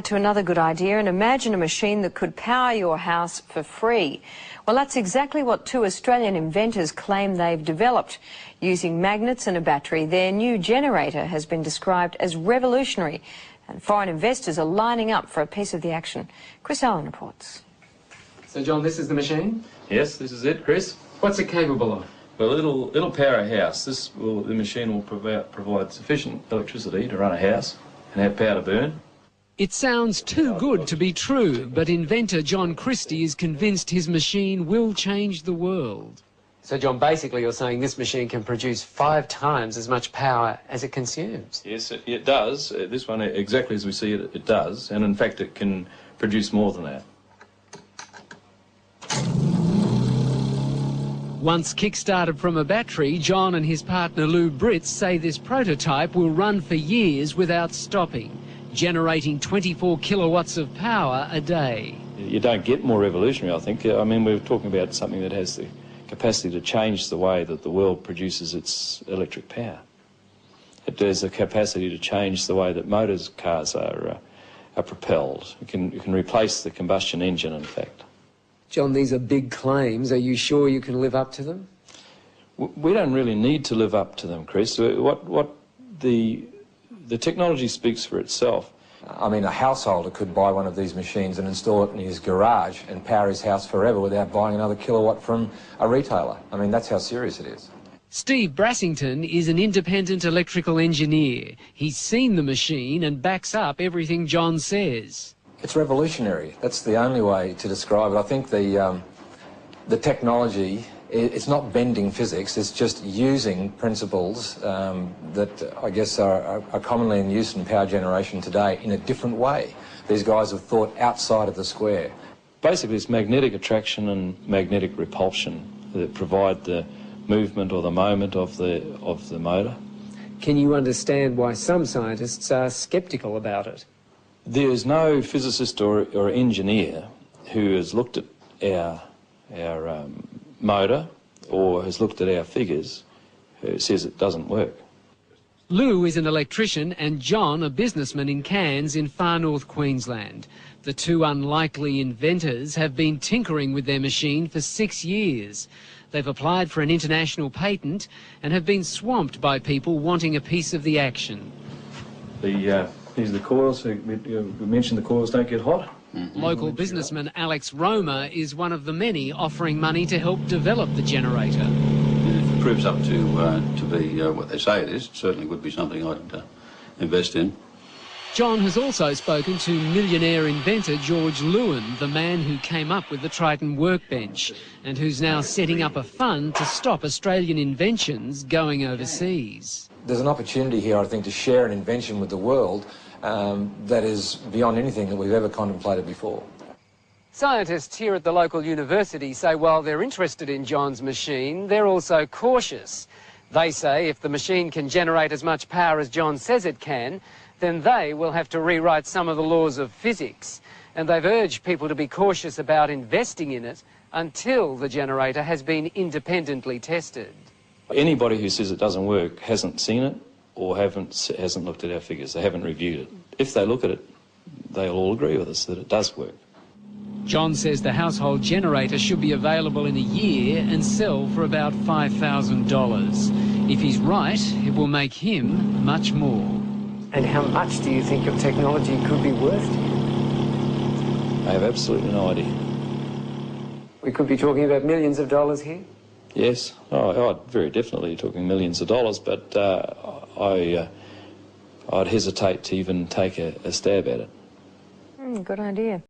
To another good idea, and imagine a machine that could power your house for free. Well, that's exactly what two Australian inventors claim they've developed. Using magnets and a battery, their new generator has been described as revolutionary, and foreign investors are lining up for a piece of the action. Chris Allen reports. So, John, this is the machine? Yes, this is it, Chris. What's it capable of? Well, it'll power a house. The machine will provide sufficient electricity to run a house and have power to burn. It sounds too good to be true, but inventor John Christie is convinced his machine will change the world. So, John, basically you're saying this machine can produce 5 times as much power as it consumes? Yes, it does. This one, exactly as we see it, it does. And in fact, it can produce more than that. Once kick-started from a battery, John and his partner Lou Britz say this prototype will run for years without stopping, generating 24 kilowatts of power a day. You don't get more revolutionary, I think. I mean, we're talking about something that has the capacity to change the way that the world produces its electric power. It has the capacity to change the way that cars are propelled. You can replace the combustion engine, in fact. John, these are big claims. Are you sure you can live up to them? We don't really need to live up to them, Chris. The technology speaks for itself. I mean, a householder could buy one of these machines and install it in his garage and power his house forever without buying another kilowatt from a retailer. I mean, that's how serious it is. Steve Brassington is an independent electrical engineer. He's seen the machine and backs up everything John says. It's revolutionary. That's the only way to describe it. I think the technology, it's not bending physics, it's just using principles that I guess are commonly in use in power generation today in a different way. These guys have thought outside of the square. Basically, it's magnetic attraction and magnetic repulsion that provide the movement or the moment of the motor. Can you understand why some scientists are sceptical about it? There is no physicist or engineer who has looked at our motor or has looked at our figures who says it doesn't work. Lou is an electrician and John a businessman in Cairns in far north Queensland. The two unlikely inventors have been tinkering with their machine for 6 years. They've applied for an international patent and have been swamped by people wanting a piece of the action. These are the coils. We mentioned the coils don't get hot. Local businessman Alex Roma is one of the many offering money to help develop the generator. If it proves up to be what they say it is, it certainly would be something I'd invest in. John has also spoken to millionaire inventor George Lewin, the man who came up with the Triton workbench and who's now setting up a fund to stop Australian inventions going overseas. There's an opportunity here, I think, to share an invention with the world that is beyond anything that we've ever contemplated before. Scientists here at the local university say while they're interested in John's machine, they're also cautious. They say if the machine can generate as much power as John says it can, then they will have to rewrite some of the laws of physics. And they've urged people to be cautious about investing in it until the generator has been independently tested. Anybody who says it doesn't work hasn't seen it or hasn't looked at our figures. They haven't reviewed it. If they look at it, they'll all agree with us that it does work. John says the household generator should be available in a year and sell for about $5,000. If he's right, it will make him much more. And how much do you think your technology could be worth to you? I have absolutely no idea. We could be talking about millions of dollars here? Yes, very definitely talking millions of dollars, but I'd hesitate to even take a stab at it. Good idea.